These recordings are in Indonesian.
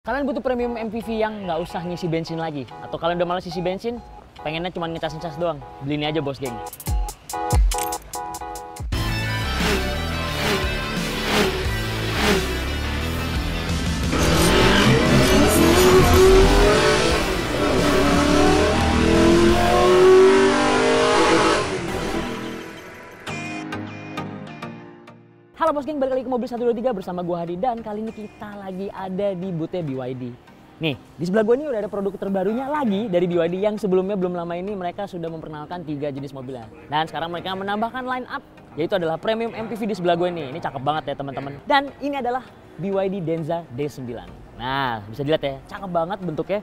Kalian butuh premium MPV yang nggak usah ngisi bensin lagi? Atau kalian udah malas isi bensin, pengennya cuma ngecas-ngecas doang? Beli ini aja bos geng. Halo bos geng, balik lagi ke Mobil 123 bersama gue Hadi, dan kali ini kita lagi ada di boothnya BYD. Nih, di sebelah gue ini udah ada produk terbarunya lagi dari BYD yang sebelumnya belum lama ini mereka sudah memperkenalkan 3 jenis mobilnya. Dan sekarang mereka menambahkan line up, yaitu adalah premium MPV di sebelah gue nih. Ini cakep banget ya teman-teman. Dan ini adalah BYD Denza D9. Nah, bisa dilihat ya, cakep banget bentuknya.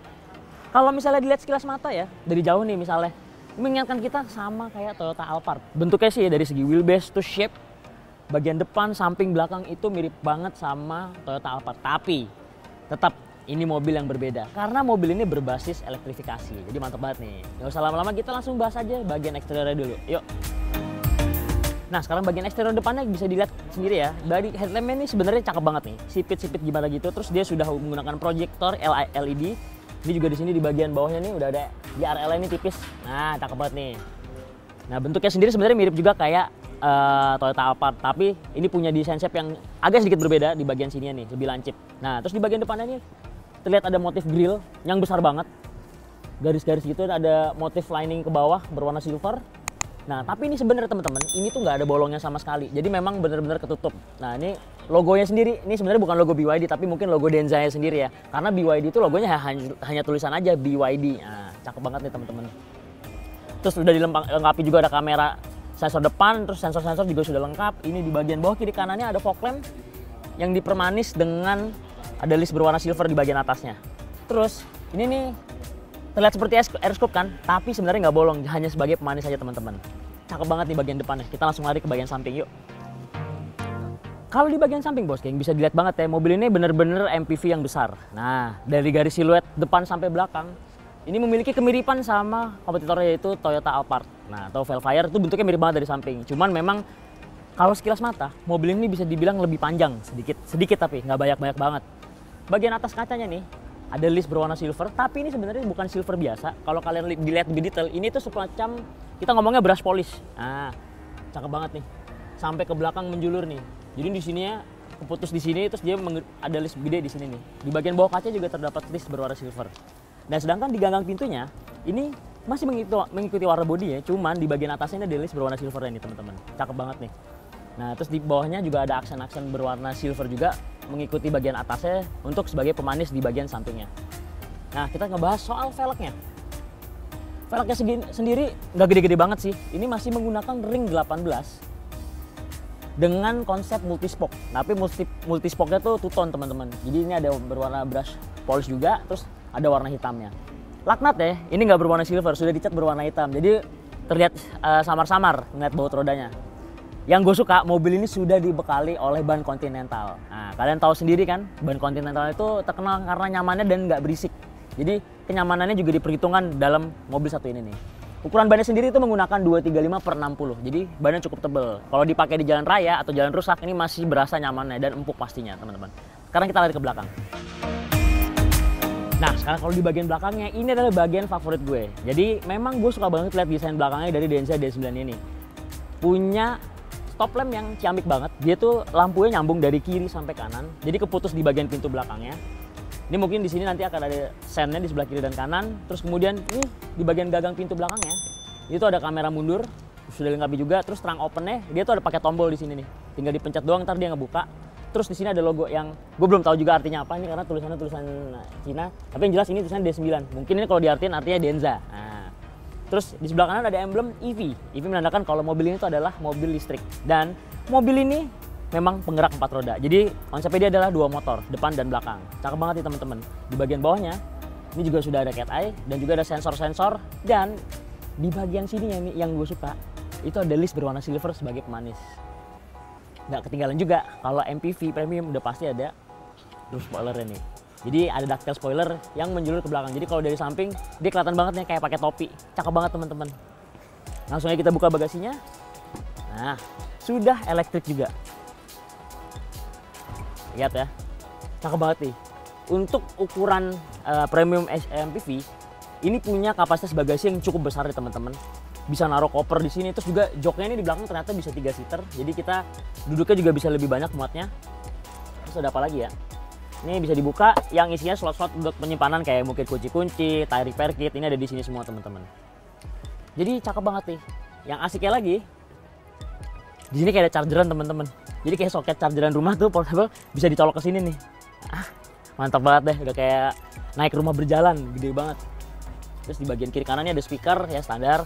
Kalau misalnya dilihat sekilas mata ya, dari jauh nih misalnya, mengingatkan kita sama kayak Toyota Alphard. Bentuknya sih dari segi wheelbase to shape, bagian depan, samping, belakang itu mirip banget sama Toyota Alphard. Tapi tetap ini mobil yang berbeda karena mobil ini berbasis elektrifikasi. Jadi mantap banget nih. Nggak usah lama-lama, kita langsung bahas aja bagian eksteriornya dulu. Yuk. Nah, sekarang bagian eksterior depannya bisa dilihat sendiri ya. Dari headlampnya ini sebenarnya cakep banget nih. Sipit-sipit gimana gitu. Terus dia sudah menggunakan proyektor LED. Ini juga di sini di bagian bawahnya nih udah ada DRL ini tipis. Nah, cakep banget nih. Nah, bentuknya sendiri sebenarnya mirip juga kayak Toyota Alphard, tapi ini punya desain shape yang agak sedikit berbeda di bagian sininya nih, lebih lancip. Nah, terus di bagian depannya nih terlihat ada motif grill yang besar banget. Garis-garis gitu, ada motif lining ke bawah berwarna silver. Nah, tapi ini sebenarnya teman-teman, ini tuh nggak ada bolongnya sama sekali. Jadi memang benar-benar ketutup. Nah, ini logonya sendiri, ini sebenarnya bukan logo BYD, tapi mungkin logo Denza-nya sendiri ya. Karena BYD itu logonya hanya tulisan aja BYD. Nah, cakep banget nih teman-teman. Terus udah dilengkapi juga ada kamera sensor depan, terus sensor-sensor juga sudah lengkap. Ini di bagian bawah kiri kanannya ada fog lamp yang dipermanis dengan ada list berwarna silver di bagian atasnya. Terus ini nih terlihat seperti airscope kan, tapi sebenarnya nggak bolong, hanya sebagai pemanis saja teman-teman. Cakep banget nih bagian depannya. Kita langsung lari ke bagian samping yuk. Kalau di bagian samping bos geng, bisa dilihat banget ya, mobil ini bener-bener MPV yang besar. Nah, dari garis siluet depan sampai belakang, ini memiliki kemiripan sama kompetitornya yaitu Toyota Alphard. Nah, atau Velfire itu bentuknya mirip banget dari samping. Cuman memang kalau sekilas mata, mobil ini bisa dibilang lebih panjang sedikit tapi nggak banyak banget. Bagian atas kacanya nih ada list berwarna silver, tapi ini sebenarnya bukan silver biasa. Kalau kalian dilihat lebih detail, ini tuh semacam kita ngomongnya brush polish. Nah, cakep banget nih. Sampai ke belakang menjulur nih. Jadi di sininya keputus di sini, terus dia ada list gede di sini nih. Di bagian bawah kaca juga terdapat list berwarna silver. Dan sedangkan di ganggang pintunya ini masih mengikuti warna bodi ya, cuman di bagian atasnya ini ada list berwarna silver ini teman-teman. Cakep banget nih. Nah, terus di bawahnya juga ada aksen-aksen berwarna silver juga mengikuti bagian atasnya untuk sebagai pemanis di bagian sampingnya. Nah, kita ngebahas soal velgnya. Velgnya sendiri nggak gede-gede banget sih. Ini masih menggunakan ring 18 dengan konsep multispoke. Tapi multispoke-nya tuh two-tone teman-teman. Jadi ini ada berwarna brush polish juga, terus ada warna hitamnya. Laknat ya, ini nggak berwarna silver, sudah dicat berwarna hitam. Jadi terlihat samar-samar ngeliat baut rodanya. Yang gue suka, mobil ini sudah dibekali oleh ban Continental. Nah, kalian tahu sendiri kan, ban Continental itu terkenal karena nyamannya dan nggak berisik. Jadi kenyamanannya juga diperhitungkan dalam mobil satu ini nih. Ukuran bannya sendiri itu menggunakan 235/60. Jadi bannya cukup tebal. Kalau dipakai di jalan raya atau jalan rusak, ini masih berasa nyamannya dan empuk pastinya teman-teman. Sekarang kita lari ke belakang. Nah, sekarang kalau di bagian belakangnya, ini adalah bagian favorit gue. Jadi memang gue suka banget lihat desain belakangnya dari Denza D9 ini. Punya stop lamp yang ciamik banget. Dia tuh lampunya nyambung dari kiri sampai kanan. Jadi keputus di bagian pintu belakangnya. Ini mungkin di sini nanti akan ada sennya di sebelah kiri dan kanan. Terus kemudian ini di bagian gagang pintu belakangnya, itu ada kamera mundur, sudah dilengkapi juga. Terus terang opennya, dia tuh ada pakai tombol di sini nih. Tinggal dipencet doang, ntar dia ngebuka. Terus di sini ada logo yang gue belum tahu juga artinya apa ini karena tulisannya tulisan Cina. Tapi yang jelas ini tulisan D9. Mungkin ini kalau diartiin artinya Denza. Nah, terus di sebelah kanan ada emblem EV. EV menandakan kalau mobil ini tuh adalah mobil listrik. Dan mobil ini memang penggerak 4 roda. Jadi konsepnya dia adalah 2 motor, depan dan belakang. Cakep banget nih teman-teman. Di bagian bawahnya ini juga sudah ada cat eye dan juga ada sensor-sensor. Dan di bagian sini yang gue suka itu ada list berwarna silver sebagai pemanis. Nggak ketinggalan juga, kalau MPV premium udah pasti ada roof spoilernya nih. Jadi ada ductile spoiler yang menjulur ke belakang. Jadi kalau dari samping dia kelihatan banget nih kayak pakai topi. Cakep banget teman-teman. Langsung aja kita buka bagasinya. Nah, sudah elektrik juga. Lihat ya, cakep banget nih. untuk ukuran premium MPV ini punya kapasitas bagasi yang cukup besar ya teman-teman. Bisa naruh koper di sini, terus juga joknya ini di belakang ternyata bisa 3 seater. Jadi kita duduknya juga bisa lebih banyak muatnya. Terus ada apa lagi ya? Ini bisa dibuka, yang isinya slot-slot untuk penyimpanan kayak mungkin kunci-kunci, tire repair kit. Ini ada di sini semua teman-teman. Jadi cakep banget nih. Yang asiknya lagi, di sini kayak ada chargeran teman-teman. Jadi kayak soket chargeran rumah tuh portable bisa dicolok ke sini nih. Mantap banget deh, udah kayak naik rumah berjalan, gede banget. Terus di bagian kiri kanannya ada speaker ya standar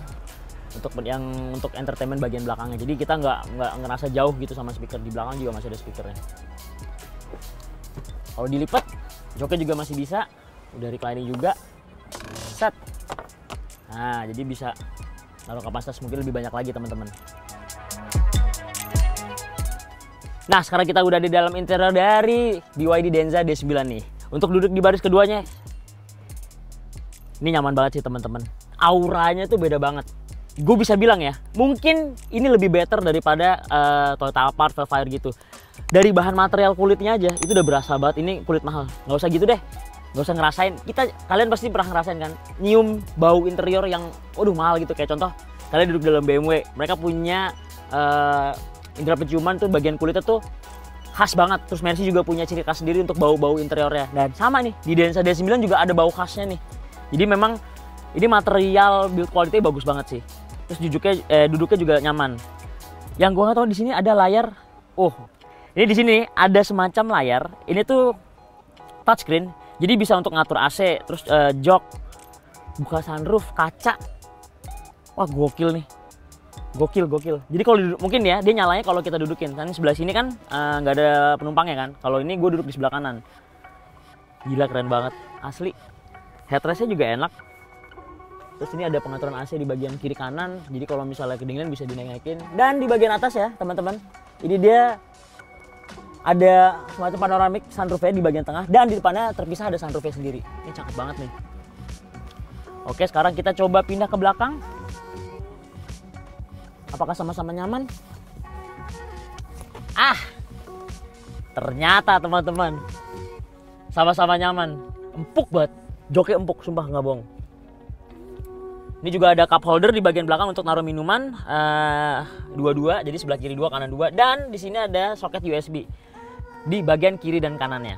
untuk entertainment bagian belakangnya. Jadi kita nggak ngerasa jauh gitu sama speaker. Di belakang juga masih ada speakernya. Kalau dilipat, joknya juga masih bisa. Udah reclining juga. Set. Nah, jadi bisa naruh kapasitas mungkin lebih banyak lagi teman-teman. Nah, sekarang kita udah di dalam interior dari BYD Denza D9 nih. Untuk duduk di baris keduanya, ini nyaman banget sih teman-teman. Auranya tuh beda banget. Gue bisa bilang ya, mungkin ini lebih better daripada Toyota Alphard, Velfire gitu. Dari bahan material kulitnya aja, itu udah berasa banget ini kulit mahal. Nggak usah gitu deh, nggak usah ngerasain. Kalian pasti pernah ngerasain kan, nyium bau interior yang, waduh mahal gitu. Kayak contoh, kalian duduk dalam BMW, mereka punya indera penciuman tuh bagian kulitnya tuh khas banget. Terus Mercy juga punya ciri khas sendiri untuk bau-bau interiornya. Dan sama nih, di Denza D9 juga ada bau khasnya nih. Jadi memang ini material build quality bagus banget sih. Terus duduknya juga nyaman. Yang gua nggak tahu di sini ada layar. Ini di sini ada semacam layar. Ini tuh touchscreen. Jadi bisa untuk ngatur AC, terus jok, buka sunroof, kaca. Wah gokil nih. Gokil. Jadi kalau mungkin ya dia nyalanya kalau kita dudukin. Kan sebelah sini kan nggak ada penumpangnya kan. Kalau ini gue duduk di sebelah kanan. Gila keren banget. Asli. Headrestnya juga enak. Terus ini ada pengaturan AC di bagian kiri kanan. Jadi kalau misalnya kedinginan bisa dinaikin. Dan di bagian atas ya teman-teman. Ini dia ada semacam panoramik sunroofnya di bagian tengah. Dan di depannya terpisah ada sunroofnya sendiri. Ini cakep banget nih. Oke, sekarang kita coba pindah ke belakang. Apakah sama-sama nyaman? Ternyata teman-teman sama-sama nyaman. Empuk banget. Joknya empuk, sumpah nggak bohong. Ini juga ada cup holder di bagian belakang untuk naruh minuman. Dua-dua, jadi sebelah kiri 2, kanan 2. Dan di sini ada soket USB di bagian kiri dan kanannya.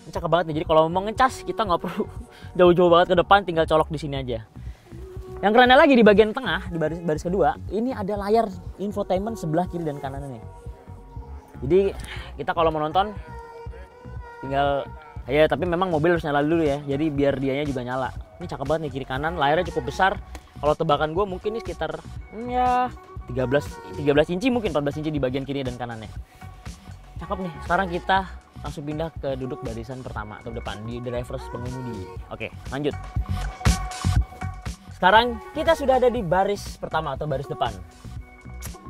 Ini cakep banget nih. Jadi kalau mau ngecas kita nggak perlu jauh-jauh banget ke depan, tinggal colok di sini aja. Yang kerennya lagi di bagian tengah, di baris kedua, ini ada layar infotainment sebelah kiri dan kanannya. Jadi kita kalau mau nonton tinggal ya, tapi memang mobil harus nyala dulu ya. Jadi biar dianya juga nyala. Ini cakep banget nih kiri kanan, layarnya cukup besar. Kalau tebakan gue mungkin ini sekitar 13 inci mungkin 14 inci di bagian kiri dan kanannya. Cakep nih. Sekarang kita langsung pindah ke duduk barisan pertama atau depan di driver's pengemudi. Oke, lanjut. Sekarang kita sudah ada di baris pertama atau baris depan.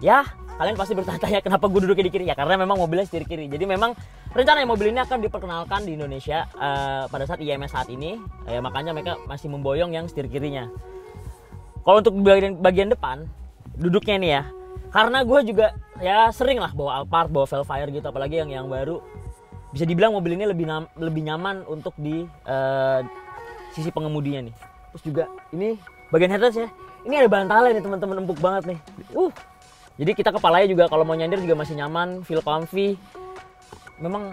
Ya, kalian pasti bertanya kenapa gue duduknya di kiri. Ya karena memang mobilnya setir kiri. Jadi memang rencananya mobil ini akan diperkenalkan di Indonesia pada saat IMS saat ini. Ya makanya mereka masih memboyong yang setir kirinya. Kalau untuk bagian depan, duduknya nih ya. Karena gue juga ya sering lah bawa Alphard, bawa Velfire gitu. Apalagi yang baru. Bisa dibilang mobil ini lebih nyaman untuk di sisi pengemudinya nih. Terus juga ini bagian headrest ya, ini ada bantalnya nih teman-teman, empuk banget nih. Jadi kita kepalanya juga kalau mau nyender juga masih nyaman, feel comfy. Memang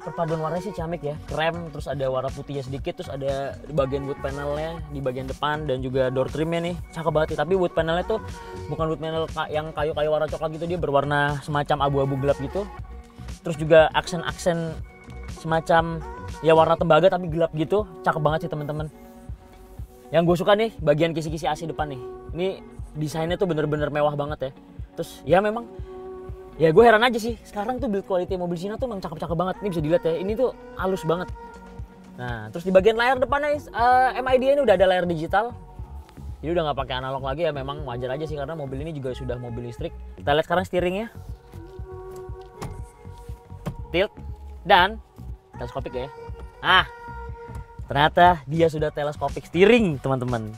perpaduan warnanya sih ciamik ya, krem, terus ada warna putihnya sedikit, terus ada di bagian wood panelnya di bagian depan dan juga door trimnya nih, cakep banget nih. Tapi wood panelnya tuh bukan wood panel yang kayu-kayu warna coklat gitu, dia berwarna semacam abu-abu gelap gitu. Terus juga aksen-aksen semacam ya warna tembaga tapi gelap gitu, cakep banget sih teman-teman. Yang gue suka nih bagian kisi-kisi AC depan nih. Ini desainnya tuh bener-bener mewah banget ya. Terus ya memang ya gue heran aja sih. Sekarang tuh build quality mobil Cina tuh memang cakep-cakep banget. Ini bisa dilihat ya. Ini tuh halus banget. Nah terus di bagian layar depannya MID ini udah ada layar digital. Jadi udah nggak pakai analog lagi ya. Memang wajar aja sih karena mobil ini juga sudah mobil listrik. Kita lihat sekarang steeringnya. Tilt dan teleskopik ya. Ternyata dia sudah teleskopik steering teman-teman.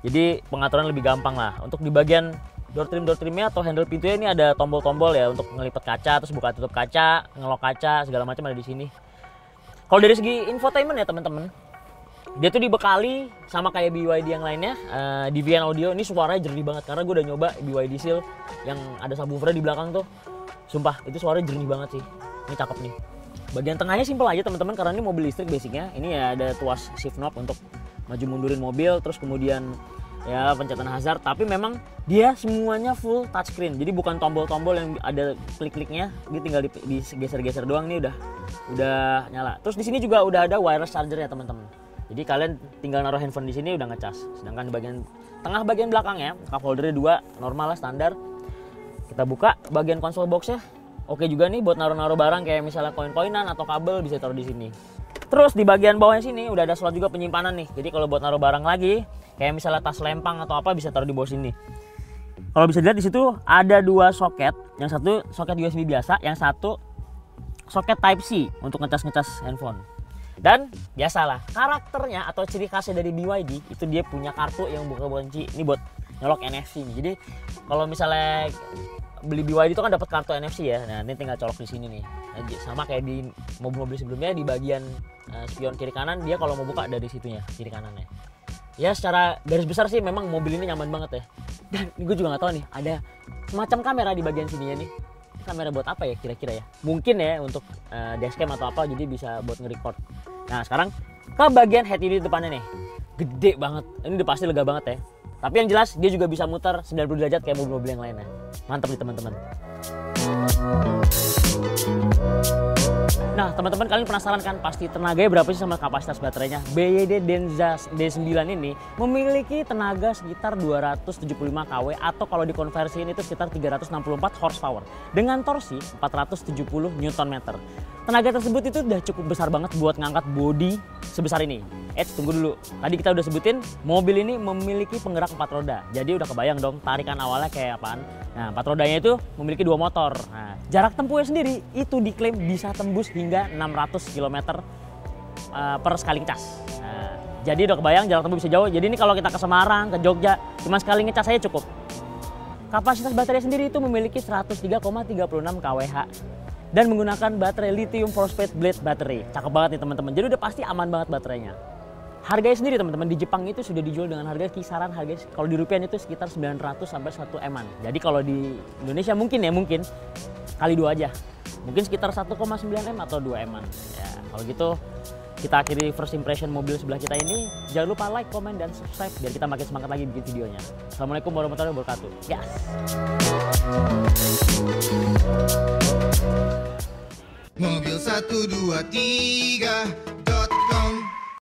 Jadi pengaturan lebih gampang lah. Untuk di bagian door trimnya atau handle pintunya ini ada tombol-tombol ya untuk ngelipat kaca, terus buka tutup kaca, ngelok kaca, segala macam ada di sini. Kalau dari segi infotainment ya teman-teman, dia tuh dibekali sama kayak BYD yang lainnya, DVN audio. Ini suaranya jernih banget karena gue udah nyoba BYD Seal yang ada subwoofer di belakang tuh. Sumpah itu suaranya jernih banget sih. Ini cakep nih. Bagian tengahnya simple aja teman-teman karena ini mobil listrik basicnya. Ini ya ada tuas shift knob untuk maju mundurin mobil, terus kemudian ya pencetan hazard. Tapi memang dia semuanya full touchscreen. Jadi bukan tombol-tombol yang ada klik-kliknya. Dia tinggal digeser-geser doang nih udah nyala. Terus di sini juga udah ada wireless charger ya teman-teman. Jadi kalian tinggal naruh handphone di sini udah ngecas. Sedangkan di bagian tengah bagian belakangnya cup holdernya 2 normal lah standar. Kita buka bagian konsol boxnya. Oke juga nih buat naruh-naruh barang kayak misalnya koin-koinan atau kabel bisa taruh di sini. Terus di bagian bawahnya sini udah ada slot juga penyimpanan nih. Jadi kalau buat naruh barang lagi kayak misalnya tas lempang atau apa bisa taruh di bawah sini. Kalau bisa dilihat di situ ada 2 soket. Yang satu soket USB biasa, yang satu soket Type C untuk ngecas handphone. Dan biasalah karakternya atau ciri khasnya dari BYD itu dia punya kartu yang buka kunci ini buat nyolok NFC nih. Jadi kalau misalnya beli BYD itu kan dapat kartu NFC ya. Nah, ini tinggal colok di sini nih. Nah, sama kayak di mobil-mobil sebelumnya di bagian spion kiri kanan dia kalau mau buka dari situnya kiri kanannya. Ya secara garis besar sih memang mobil ini nyaman banget ya. Dan gue juga nggak tahu nih ada semacam kamera di bagian sininya nih. Kamera buat apa ya kira-kira ya? Mungkin ya untuk dashcam atau apa jadi bisa buat nge-record. Nah sekarang ke bagian head unit depannya nih. Gede banget. Ini udah pasti lega banget ya. Tapi yang jelas dia juga bisa muter 90 derajat kayak mobil-mobil yang lainnya. Mantap nih teman-teman. Nah teman-teman kalian penasaran kan pasti tenaganya berapa sih sama kapasitas baterainya? BYD Denza D9 ini memiliki tenaga sekitar 275 kW atau kalau dikonversiin itu sekitar 364 horsepower dengan torsi 470 Nm. Tenaga tersebut itu udah cukup besar banget buat ngangkat bodi sebesar ini. Tunggu dulu. Tadi kita udah sebutin mobil ini memiliki penggerak 4 roda. Jadi udah kebayang dong tarikan awalnya kayak apaan. Nah 4 rodanya itu memiliki 2 motor. Nah, jarak tempuhnya sendiri itu diklaim bisa tembus hingga 600 km per sekali ngecas. Nah, jadi udah kebayang jarak tempuh bisa jauh. Jadi ini kalau kita ke Semarang, ke Jogja, cuma sekali ngecas saja cukup. Kapasitas baterai sendiri itu memiliki 103,36 kWh dan menggunakan baterai lithium phosphate blade battery. Cakep banget nih teman-teman. Jadi udah pasti aman banget baterainya. Harganya sendiri teman-teman di Jepang itu sudah dijual dengan harga kisaran harga kalau di rupiah itu sekitar 900 sampai 1 M-an. Jadi kalau di Indonesia mungkin kali 2 aja. Mungkin sekitar 1,9 M atau 2 M-an. Ya, kalau gitu kita akhiri first impression mobil sebelah kita ini. Jangan lupa like, comment, dan subscribe biar kita makin semangat lagi bikin videonya. Assalamualaikum warahmatullahi wabarakatuh. Gas! Mobil 1, 2, 3